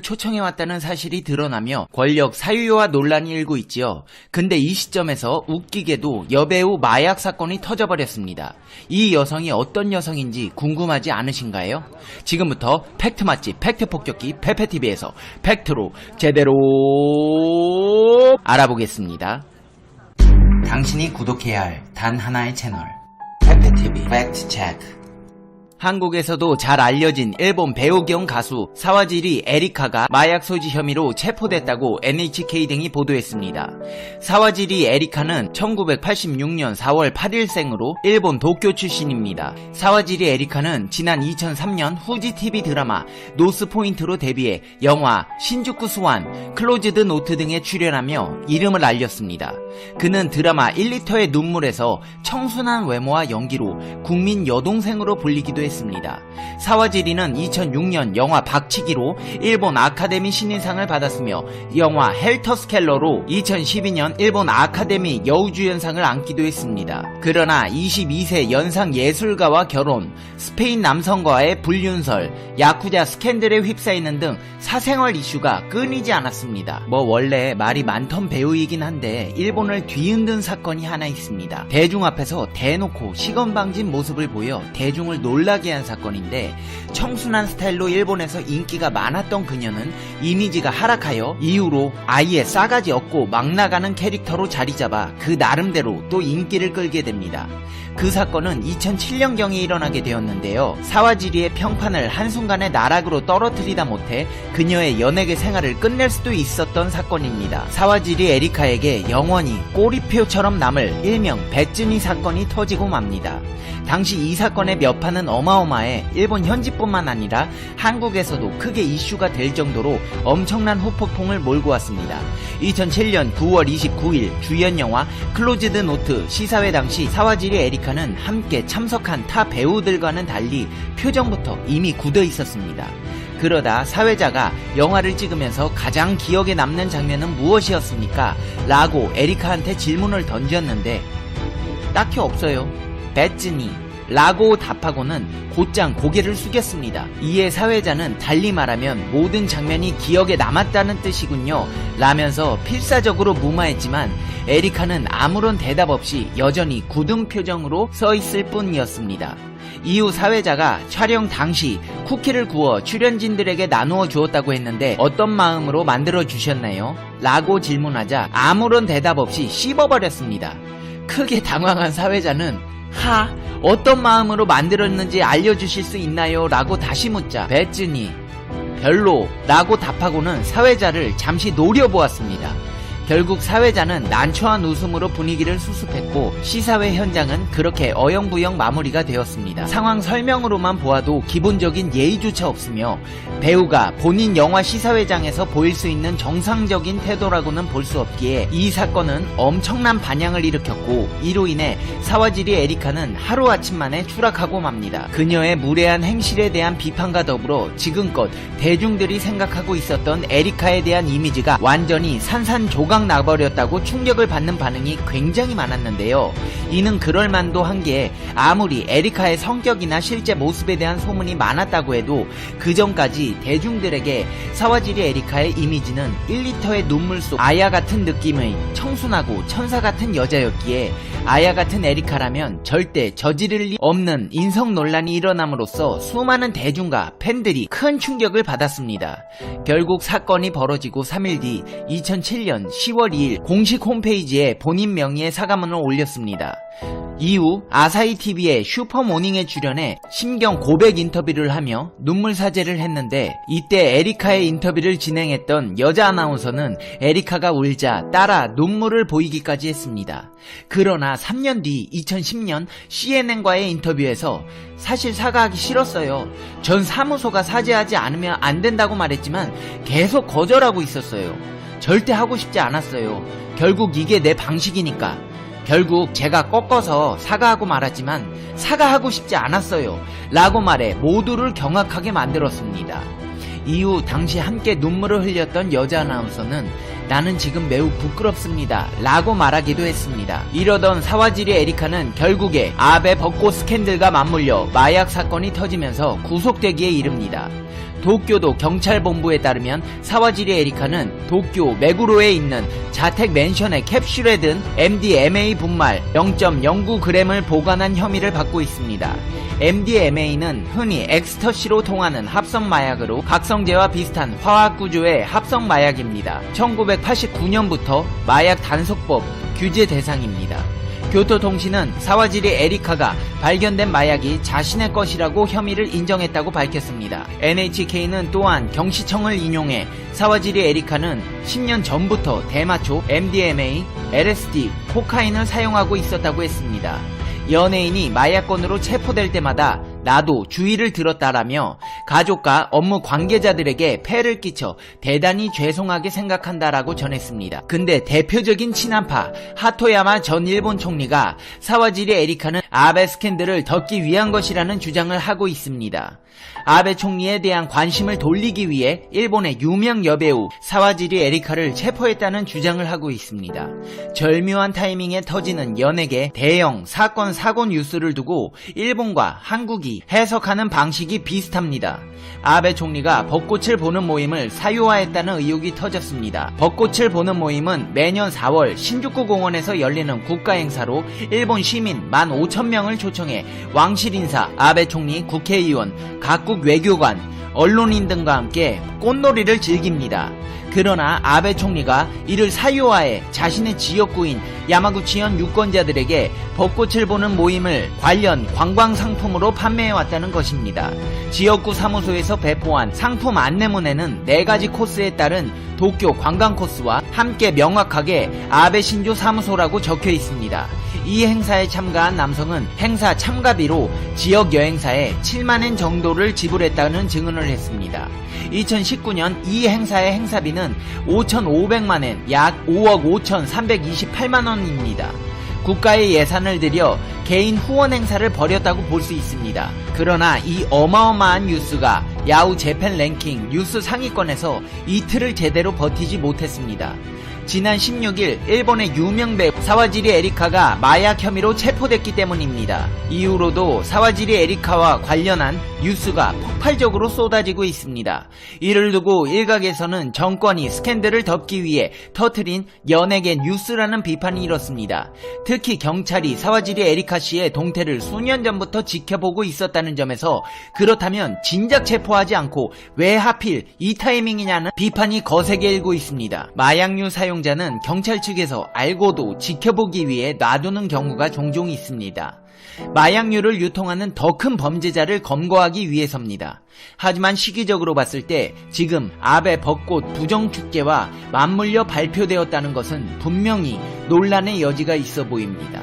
초청해왔다는 사실이 드러나며 권력 사유화 논란이 일고 있지요. 근데 이 시점에서 웃기게도 여배우 마약 사건이 터져버렸습니다. 이 여성이 어떤 여성인지 궁금하지 않으신가요? 지금부터 팩트 맛집 팩트 폭격기 페페TV에서 팩트로 제대로 알아보겠습니다. 당신이 구독해야 할 단 하나의 채널 페페TV 팩트 체크. 한국에서도 잘 알려진 일본 배우 겸 가수 사와지리 에리카가 마약 소지 혐의로 체포됐다고 NHK 등이 보도했습니다. 사와지리 에리카는 1986년 4월 8일생으로 일본 도쿄 출신입니다. 사와지리 에리카는 지난 2003년 후지 TV 드라마 노스포인트로 데뷔해 영화 신주쿠 스완, 클로즈드 노트 등에 출연하며 이름을 알렸습니다. 그는 드라마 1리터의 눈물에서 청순한 외모와 연기로 국민 여동생으로 불리기도 했습니다. 사와지리는 2006년 영화 박치기로 일본 아카데미 신인상을 받았으며 영화 헬터스켈러로 2012년 일본 아카데미 여우주연상을 안기도 했습니다. 그러나 22세 연상 예술가와 결혼, 스페인 남성과의 불륜설, 야쿠자 스캔들에 휩싸이는 등 사생활 이슈가 끊이지 않았습니다. 원래 말이 많던 배우이긴 한데 일본을 뒤흔든 사건이 하나 있습니다. 대중 앞에서 대놓고 시건방진 모습을 보여 대중을 놀라게 한 사건인데, 청순한 스타일로 일본에서 인기가 많았던 그녀는 이미지가 하락하여 이후로 아예 싸가지 없고 막 나가는 캐릭터로 자리잡아 그 나름대로 또 인기를 끌게 됩니다. 그 사건은 2007년경에 일어나게 되었는데요. 사와지리의 평판을 한순간에 나락으로 떨어뜨리다 못해 그녀의 연예계 생활을 끝낼 수도 있었던 사건입니다. 사와지리 에리카에게 영원히 꼬리표처럼 남을 일명 배쯔니 사건이 터지고 맙니다. 당시 이 사건의 여파는 어마어마해 일본 현지뿐만 아니라 한국에서도 크게 이슈가 될 정도로 엄청난 후폭풍을 몰고 왔습니다. 2007년 9월 29일 주연 영화 클로즈드 노트 시사회 당시 사와지리 에리카는 함께 참석한 타 배우들과는 달리 표정부터 이미 굳어 있었습니다. 그러다 사회자가 영화를 찍으면서 가장 기억에 남는 장면은 무엇이었습니까? 라고 에리카한테 질문을 던졌는데 딱히 없어요. 배쯔니 라고 답하고는 곧장 고개를 숙였습니다. 이에 사회자는 달리 말하면 모든 장면이 기억에 남았다는 뜻이군요 라면서 필사적으로 무마했지만 에리카는 아무런 대답 없이 여전히 굳은 표정으로 서 있을 뿐이었습니다. 이후 사회자가 촬영 당시 쿠키를 구워 출연진들에게 나누어 주었다고 했는데 어떤 마음으로 만들어 주셨나요? 라고 질문하자 아무런 대답 없이 씹어버렸습니다. 크게 당황한 사회자는 어떤 마음으로 만들었는지 알려주실 수 있나요? 라고 다시 묻자 배쯔니 별로 라고 답하고는 사회자를 잠시 노려보았습니다. 결국 사회자는 난처한 웃음으로 분위기를 수습했고 시사회 현장은 그렇게 어영부영 마무리가 되었습니다. 상황 설명으로만 보아도 기본적인 예의조차 없으며 배우가 본인 영화 시사회장에서 보일 수 있는 정상적인 태도라고는 볼 수 없기에 이 사건은 엄청난 반향을 일으켰고 이로 인해 사와지리 에리카는 하루아침 만에 추락하고 맙니다. 그녀의 무례한 행실에 대한 비판과 더불어 지금껏 대중들이 생각하고 있었던 에리카에 대한 이미지가 완전히 산산조각 나버렸다고 충격을 받는 반응이 굉장히 많았는데요. 이는 그럴만도 한 게 아무리 에리카의 성격이나 실제 모습에 대한 소문이 많았다고 해도 그 전까지 대중들에게 사와지리 에리카의 이미지는 1리터의 눈물 속 아야 같은 느낌의 청순하고 천사 같은 여자였기에 아야 같은 에리카라면 절대 저지를 리 없는 인성 논란이 일어남으로써 수많은 대중과 팬들이 큰 충격을 받았습니다. 결국 사건이 벌어지고 3일 뒤 2007년 10월 2일 공식 홈페이지에 본인 명의의 사과문을 올렸습니다. 이후 아사히TV의 슈퍼모닝에 출연해 심경 고백 인터뷰를 하며 눈물 사죄를 했는데 이때 에리카의 인터뷰를 진행했던 여자 아나운서는 에리카가 울자 따라 눈물을 보이기까지 했습니다. 그러나 3년 뒤 2010년 CNN과의 인터뷰에서 사실 사과하기 싫었어요. 전 사무소가 사죄하지 않으면 안 된다고 말했지만 계속 거절하고 있었어요. 절대 하고 싶지 않았어요. 결국 이게 내 방식이니까. 결국 제가 꺾어서 사과하고 말았지만 사과하고 싶지 않았어요 라고 말해 모두를 경악하게 만들었습니다. 이후 당시 함께 눈물을 흘렸던 여자 아나운서는 나는 지금 매우 부끄럽습니다 라고 말하기도 했습니다. 이러던 사와지리 에리카는 결국에 아베 벚꽃 스캔들과 맞물려 마약 사건이 터지면서 구속되기에 이릅니다. 도쿄도 경찰본부에 따르면 사와지리 에리카는 도쿄 메구로에 있는 자택 맨션의 캡슐에 든 MDMA 분말 0.09g을 보관한 혐의를 받고 있습니다. MDMA는 흔히 엑스터시로 통하는 합성 마약으로 각성제와 비슷한 화학 구조의 합성 마약입니다. 1989년부터 마약 단속법 규제 대상입니다. 교토통신은 사와지리 에리카가 발견된 마약이 자신의 것이라고 혐의를 인정했다고 밝혔습니다. NHK는 또한 경시청을 인용해 사와지리 에리카는 10년 전부터 대마초, MDMA, LSD, 코카인을 사용하고 있었다고 했습니다. 연예인이 마약건으로 체포될 때마다 나도 주의를 들었다라며 가족과 업무 관계자들에게 폐를 끼쳐 대단히 죄송하게 생각한다라고 전했습니다. 근데 대표적인 친한파 하토야마 전 일본 총리가 사와지리 에리카는 아베 스캔들을 덮기 위한 것이라는 주장을 하고 있습니다. 아베 총리에 대한 관심을 돌리기 위해 일본의 유명 여배우 사와지리 에리카를 체포했다는 주장을 하고 있습니다. 절묘한 타이밍에 터지는 연예계 대형 사건 사고 뉴스를 두고 일본과 한국이 해석하는 방식이 비슷합니다. 아베 총리가 벚꽃을 보는 모임을 사유화했다는 의혹이 터졌습니다. 벚꽃을 보는 모임은 매년 4월 신주쿠 공원에서 열리는 국가행사로 일본 시민 15,000명을 초청해 왕실 인사, 아베 총리, 국회의원, 각국 외교관, 언론인 등과 함께 꽃놀이를 즐깁니다. 그러나 아베 총리가 이를 사유화해 자신의 지역구인 야마구치현 유권자들에게 벚꽃을 보는 모임을 관련 관광 상품으로 판매해왔다는 것입니다. 지역구 사무소에서 배포한 상품 안내문에는 4가지 코스에 따른 도쿄 관광 코스와 함께 명확하게 아베 신조 사무소라고 적혀 있습니다. 이 행사에 참가한 남성은 행사 참가비로 지역 여행사에 7만엔 정도를 지불했다는 증언을 했습니다. 2019년 이 행사의 행사비는 5,500만엔, 약 5억 5,328만원입니다. 국가의 예산을 들여 개인 후원 행사를 벌였다고 볼 수 있습니다. 그러나 이 어마어마한 뉴스가 야후 재팬 랭킹 뉴스 상위권에서 이틀을 제대로 버티지 못했습니다. 지난 16일 일본의 유명 배우 사와지리 에리카가 마약 혐의로 체포됐기 때문입니다. 이후로도 사와지리 에리카와 관련한 뉴스가 폭발적으로 쏟아지고 있습니다. 이를 두고 일각에서는 정권이 스캔들을 덮기 위해 터트린 연예계 뉴스라는 비판이 일었습니다. 특히 경찰이 사와지리 에리카 씨의 동태를 수년 전부터 지켜보고 있었다는 점에서 그렇다면 진작 체포하지 않고 왜 하필 이 타이밍이냐는 비판이 거세게 일고 있습니다. 마약류 사용자는 경찰 측에서 알고도 지켜보기 위해 놔두는 경우가 종종 있습니다. 마약류를 유통하는 더 큰 범죄자를 검거하기 위해서입니다. 하지만 시기적으로 봤을 때 지금 아베 벚꽃 부정축제와 맞물려 발표되었다는 것은 분명히 논란의 여지가 있어 보입니다.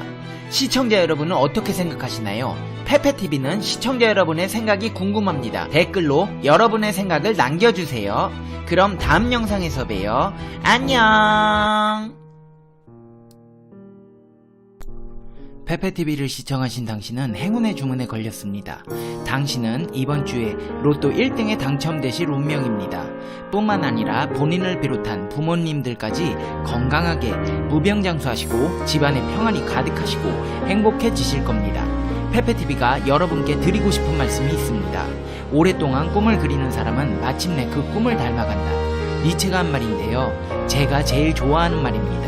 시청자 여러분은 어떻게 생각하시나요? 페페TV는 시청자 여러분의 생각이 궁금합니다. 댓글로 여러분의 생각을 남겨주세요. 그럼 다음 영상에서 봬요. 안녕. 페페TV를 시청하신 당신은 행운의 주문에 걸렸습니다. 당신은 이번 주에 로또 1등에 당첨되실 운명입니다. 뿐만 아니라 본인을 비롯한 부모님들까지 건강하게 무병장수하시고 집안에 평안이 가득하시고 행복해지실 겁니다. 페페TV가 여러분께 드리고 싶은 말씀이 있습니다. 오랫동안 꿈을 그리는 사람은 마침내 그 꿈을 닮아간다. 니체가 한 말인데요. 제가 제일 좋아하는 말입니다.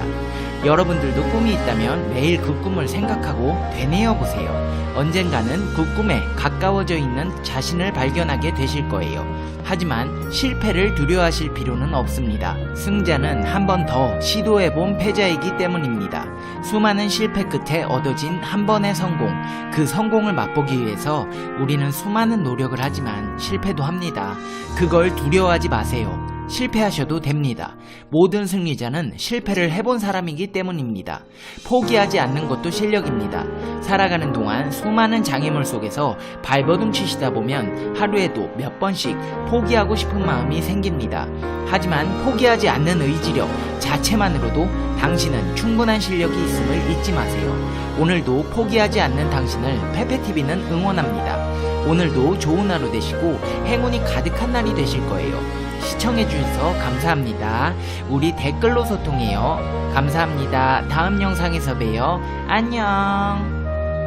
여러분들도 꿈이 있다면 매일 그 꿈을 생각하고 되뇌어보세요. 언젠가는 그 꿈에 가까워져 있는 자신을 발견하게 되실 거예요. 하지만 실패를 두려워하실 필요는 없습니다. 승자는 한 번 더 시도해본 패자이기 때문입니다. 수많은 실패 끝에 얻어진 한 번의 성공, 그 성공을 맛보기 위해서 우리는 수많은 노력을 하지만 실패도 합니다. 그걸 두려워하지 마세요. 실패하셔도 됩니다. 모든 승리자는 실패를 해본 사람이기 때문입니다. 포기하지 않는 것도 실력입니다. 살아가는 동안 수많은 장애물 속에서 발버둥 치시다 보면 하루에도 몇 번씩 포기하고 싶은 마음이 생깁니다. 하지만 포기하지 않는 의지력 자체만으로도 당신은 충분한 실력이 있음을 잊지 마세요. 오늘도 포기하지 않는 당신을 페페TV는 응원합니다. 오늘도 좋은 하루 되시고 행운이 가득한 날이 되실 거예요. 시청해주셔서 감사합니다. 우리 댓글로 소통해요. 감사합니다. 다음 영상에서 봬요. 안녕.